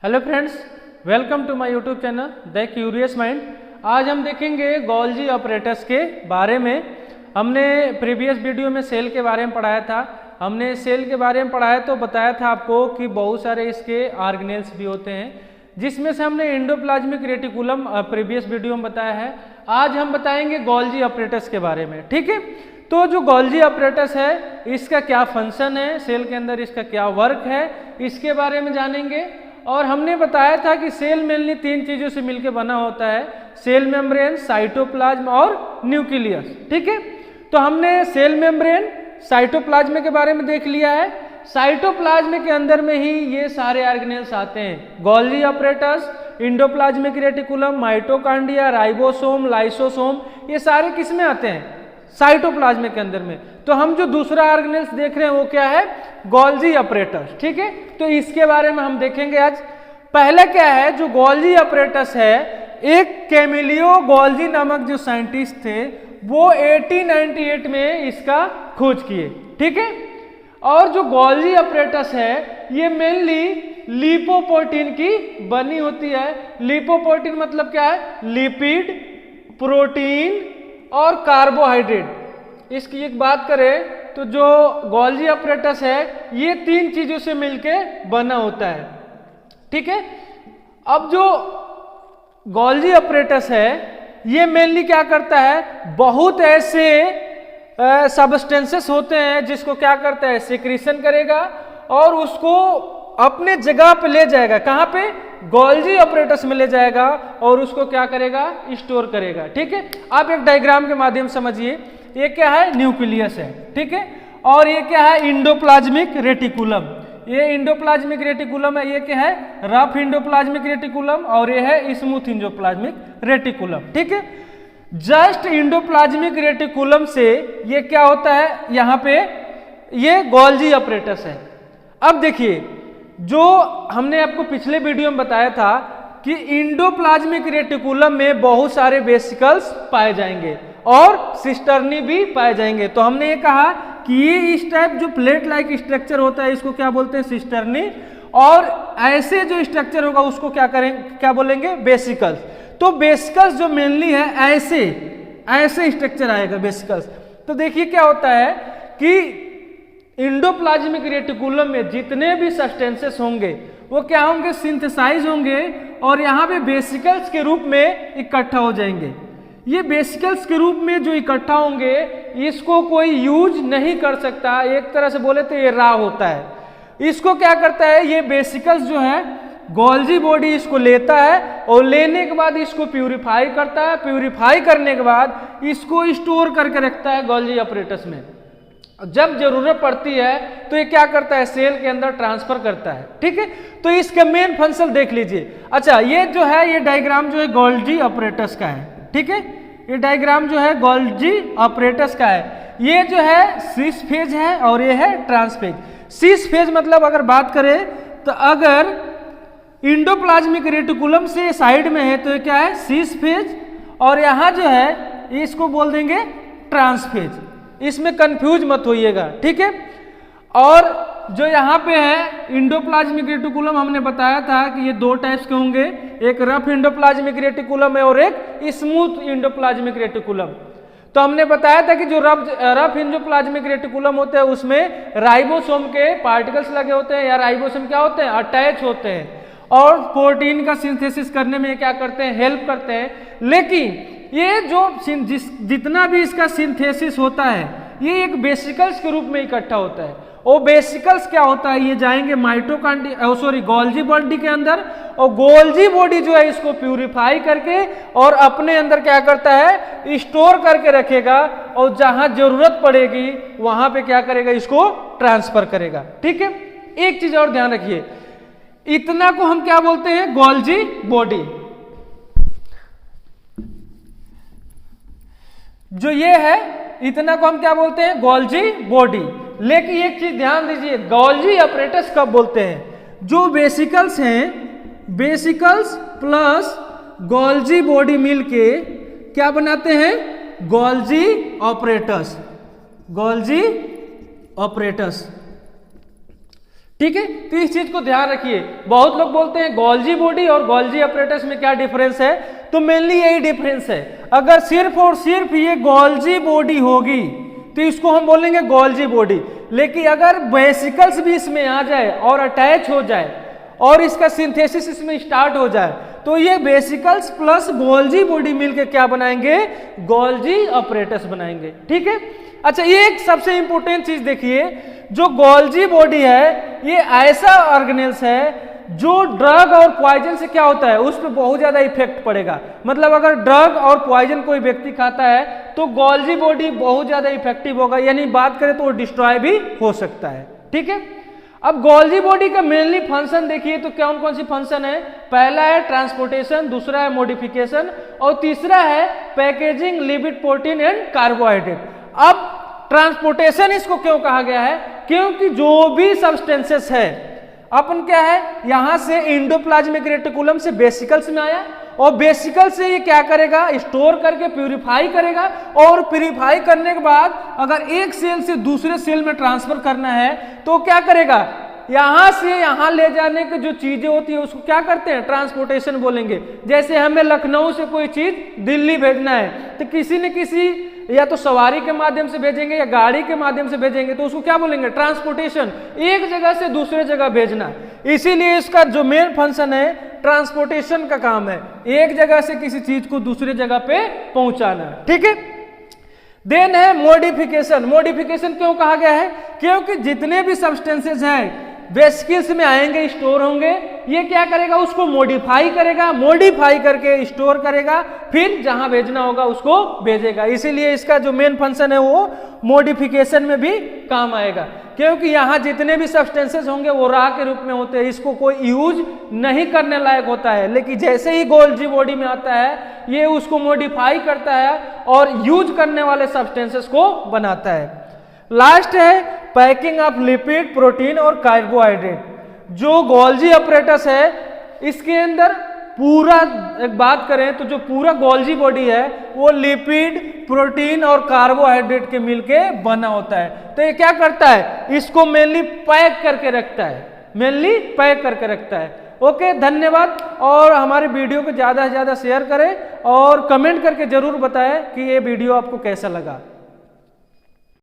Hello friends, welcome to my YouTube channel the curious mind. आज हम देखेंगे Golgi operators के बारे में। हमने प्रीवियस वीडियो में सेल के बारे में पढ़ाया था। हमने सेल के बारे में पढ़ाया तो बताया था आपको कि बहुत सारे इसके ऑर्गेनेल्स भी होते हैं, जिसमें से हमने एंडोप्लाज्मिक रेटिकुलम प्रीवियस वीडियो में बताया है। आज हम बताएंगे गोल्जी ऑपरेटर्स के बारे में, ठीक है। तो जो गोल्जी ऑपरेटर्स है, इसका क्या फंक्शन है, सेल के अंदर इसका क्या वर्क है, इसके बारे में जानेंगे। और हमने बताया था कि सेल मेनली तीन चीजों से मिलकर बना होता है: सेल मेम्ब्रेन, साइटोप्लाज्म और न्यूक्लियस, ठीक है। तो हमने सेल मेम्ब्रेन, साइटोप्लाज्म के बारे में देख लिया है। साइटोप्लाज्म के अंदर में ही ये सारे ऑर्गेनेल्स आते हैं। Golgi operators, endoplasmic reticulum, mitochondria, ribosome, lysosome, ये सारे किस में आते हैं? साइटोप्लाज्म के अंदर में। तो हम जो दूसरा ऑर्गेनेल्स देख रहे हैं वो क्या है? गोल्जी ऑपरेटर्स, ठीक है। तो इसके बारे में हम देखेंगे आज। पहला क्या है, जो गोल्जी ऑपरेटर्स है, एक कैमिलियो गोल्जी नामक जो साइंटिस्ट थे वो 1898 में इसका खोज किए, ठीक है। और जो गोल्जी ऑपरेटर्स है ये मेनली लिपोप्रोटीन की बनी होती है। लिपोप्रोटीन मतलब क्या है? लिपिड, प्रोटीन और कार्बोहाइड्रेट। इसकी एक बात करें तो जो गोल्जी ऑपरेटर्स है ये तीन चीजों से मिलके बना होता है, ठीक है। अब जो गोल्जी ऑपरेटर्स है ये मेनली क्या करता है, बहुत ऐसे सब्सटेंसेस होते हैं जिसको क्या करता है, सिक्रीशन करेगा और उसको अपने जगह पे ले जाएगा। कहां पे? गोल्जी ऑपरेटर्स में ले जाएगा और उसको क्या करेगा, स्टोर करेगा, ठीक है। आप एक डायग्राम के माध्यम से समझिए। ये क्या है? न्यूक्लियस है, ठीक है। और ये क्या है? Endoplasmic reticulum. ये इंडोप्लाज्मिक रेटिकुलम है। ये क्या है? Rough endoplasmic reticulum. और ये है स्मूथ इंडोप्लाज्मिक रेटिकुलम, ठीक है। जस्ट इंडोप्लाज्मिक रेटिकुलम से ये क्या होता है, यहां पे ये गोल्जी ऑपरेटर्स है। अब देखिए, जो हमने आपको पिछले वीडियो में बताया था कि इंडोप्लाज्मिक रेटिकुलम में बहुत सारे वेसिकल्स पाए जाएंगे और सिस्टर्नी भी पाए जाएंगे। तो हमने ये कहा कि ये इस टाइप जो प्लेट लाइक स्ट्रक्चर होता है इसको क्या बोलते हैं? सिस्टर्नी। और ऐसे जो स्ट्रक्चर होगा उसको क्या करेंगे, क्या बोलेंगे? वेसिकल्स। तो वेसिकल्स जो मेनली है ऐसे स्ट्रक्चर आएगा वेसिकल्स। तो देखिए क्या होता है कि इंडोप्लाज्मिक रेटिकुलम में जितने भी सब्सटेंसेस होंगे वो क्या होंगे? सिंथेसाइज होंगे और यहाँ पे वेसिकल्स के रूप में इकट्ठा हो जाएंगे। ये वेसिकल्स के रूप में जो इकट्ठा होंगे इसको कोई यूज नहीं कर सकता। एक तरह से बोले तो ये रॉ होता है। इसको क्या करता है, ये वेसिकल्स जो है गोल्जी बॉडी इसको लेता है और लेने के बाद इसको प्यूरिफाई करता है। प्यूरिफाई करने के बाद इसको स्टोर करके रखता है गोल्जी ऑपरेटर्स में। जब जरूरत पड़ती है तो ये क्या करता है? सेल के अंदर ट्रांसफर करता है, ठीक है। तो इसका मेन फंक्शन देख लीजिए। अच्छा, ये जो है ये डायग्राम जो है गोल्जी ऑपरेटर्स का है, ठीक है। ये डायग्राम जो है गोल्जी ऑपरेटर्स का है। ये जो है सिस फेज है और ये है ट्रांस फेज। सिस फेज मतलब अगर बात करें तो अगर इंडोप्लाज्मिक रेटिकुलम से साइड में है तो ये क्या है? सिस फेज। और यहां जो है इसको बोल देंगे ट्रांस फेज। इसमें कंफ्यूज मत होइएगा, ठीक है। और जो यहाँ पे है इंडोप्लाज्मिक रेटिकुलम, हमने बताया था कि ये दो टाइप्स के होंगे, एक रफ इंडोप्लाज्मिक रेटिकुलम है और एक स्मूथ इंडोप्लाज्मिक रेटिकुलम। तो हमने बताया था कि जो रफ इंडोप्लाज्मिक रेटिकुलम होते हैं उसमें राइबोसोम के पार्टिकल्स लगे होते हैं, या राइबोसोम क्या होते हैं? अटैच होते हैं और प्रोटीन का सिंथेसिस करने में क्या करते हैं? हेल्प करते हैं। लेकिन ये जो जितना भी इसका सिंथेसिस होता है ये एक वेसिकल्स के रूप में इकट्ठा होता है। और वेसिकल्स क्या होता है? ये जाएंगे माइटोकॉन्ड्रिया गोल्जी बॉडी के अंदर, और गोल्जी बॉडी जो है इसको प्यूरिफाई करके और अपने अंदर क्या करता है? स्टोर करके रखेगा और जहां जरूरत पड़ेगी वहां पे क्या करेगा? इसको ट्रांसफर करेगा, ठीक है। एक चीज और ध्यान रखिए, इतना को हम क्या बोलते हैं? Golgi body. जो ये है इतना को हम क्या बोलते हैं? Golgi body. लेकिन एक चीज ध्यान दीजिए, गोल्जी ऑपरेटर्स कब बोलते हैं? जो वेसिकल्स हैं, वेसिकल्स प्लस गोल्जी बॉडी मिलके क्या बनाते हैं? Golgi operators. गोल्जी ऑपरेटर्स, ठीक है, तो इस चीज को ध्यान रखिए। बहुत लोग बोलते हैं गोल्जी बॉडी और गोल्जी अपरेटस में क्या डिफरेंस है, तो मेनली यही डिफरेंस है। अगर सिर्फ और सिर्फ ये गोल्जी बॉडी होगी तो इसको हम बोलेंगे गोल्जी बॉडी, लेकिन अगर वेसिकल्स भी इसमें आ जाए और अटैच हो जाए और इसका सिंथेसिस इसमें स्टार्ट हो जाए तो ये वेसिकल्स प्लस गोल्जी बॉडी मिलके क्या बनाएंगे, गोल्जी अपरेटस बनाएंगे। ठीक है, अच्छा ये एक सबसे इंपॉर्टेंट चीज देखिए, जो गोल्जी बॉडी है ये ऐसा ऑर्गेनेल्स है जो ड्रग और पॉइजन से क्या होता है, उस पर बहुत ज्यादा इफेक्ट पड़ेगा। मतलब अगर ड्रग और पॉइजन कोई व्यक्ति खाता है तो गोल्जी बॉडी बहुत ज्यादा इफेक्टिव होगा, यानी बात करें तो वो डिस्ट्रॉय भी हो सकता है। ठीक है, अब गोल्जी बॉडी का मेनली फंक्शन देखिए तो कौन कौन सी फंक्शन है, पहला है ट्रांसपोर्टेशन, दूसरा है मॉडिफिकेशन और तीसरा है packaging lipid protein and carbohydrate. अब ट्रांसपोर्टेशन इसको क्यों कहा गया है, क्योंकि जो भी सब्सटेंसेस है अपन क्या है यहां से एंडोप्लाज्मिक रेटिकुलम से वेसिकल्स में आया और वेसिकल से ये क्या करेगा, स्टोर करके प्यूरिफाई करेगा और प्यूरिफाई करने के बाद अगर एक सेल से दूसरे सेल में ट्रांसफर करना है तो क्या करेगा, यहां से यहां ले जाने की जो चीजें होती है उसको क्या करते हैं, ट्रांसपोर्टेशन बोलेंगे। जैसे हमें लखनऊ से कोई चीज दिल्ली भेजना है तो किसी न किसी या तो सवारी के माध्यम से भेजेंगे या गाड़ी के माध्यम से भेजेंगे, तो उसको क्या बोलेंगे, ट्रांसपोर्टेशन, एक जगह से दूसरे जगह भेजना। इसीलिए इसका जो मेन फंक्शन है ट्रांसपोर्टेशन का काम है, एक जगह से किसी चीज को दूसरे जगह पे पहुंचाना। ठीक है, देन है मॉडिफिकेशन। मॉडिफिकेशन क्यों कहा गया है, क्योंकि जितने भी सब्सटेंसेस हैं वेसिकल्स में आएंगे, स्टोर होंगे, ये क्या करेगा, उसको मॉडिफाई करेगा, मॉडिफाई करके स्टोर करेगा, फिर जहां भेजना होगा उसको भेजेगा। इसीलिए इसका जो मेन फंक्शन है वो मॉडिफिकेशन में भी काम आएगा, क्योंकि यहाँ जितने भी सब्सटेंसेस होंगे वो रॉ के रूप में होते हैं, इसको कोई यूज नहीं करने लायक होता है। लेकिन जैसे ही गोल्जी बॉडी में आता है ये उसको मॉडिफाई करता है और यूज करने वाले सब्सटेंसेस को बनाता है। लास्ट है पैकिंग ऑफ लिपिड प्रोटीन और कार्बोहाइड्रेट। जो गोल्जी अपरेटस है इसके अंदर पूरा एक बात करें तो जो पूरा गोल्जी बॉडी है वो लिपिड प्रोटीन और कार्बोहाइड्रेट के मिलके बना होता है। तो ये क्या करता है, इसको मेनली पैक करके रखता है, मेनली पैक करके रखता है। ओके, धन्यवाद। और हमारे वीडियो को ज़्यादा से ज़्यादा शेयर करें और कमेंट करके जरूर बताएं कि ये वीडियो आपको कैसा लगा।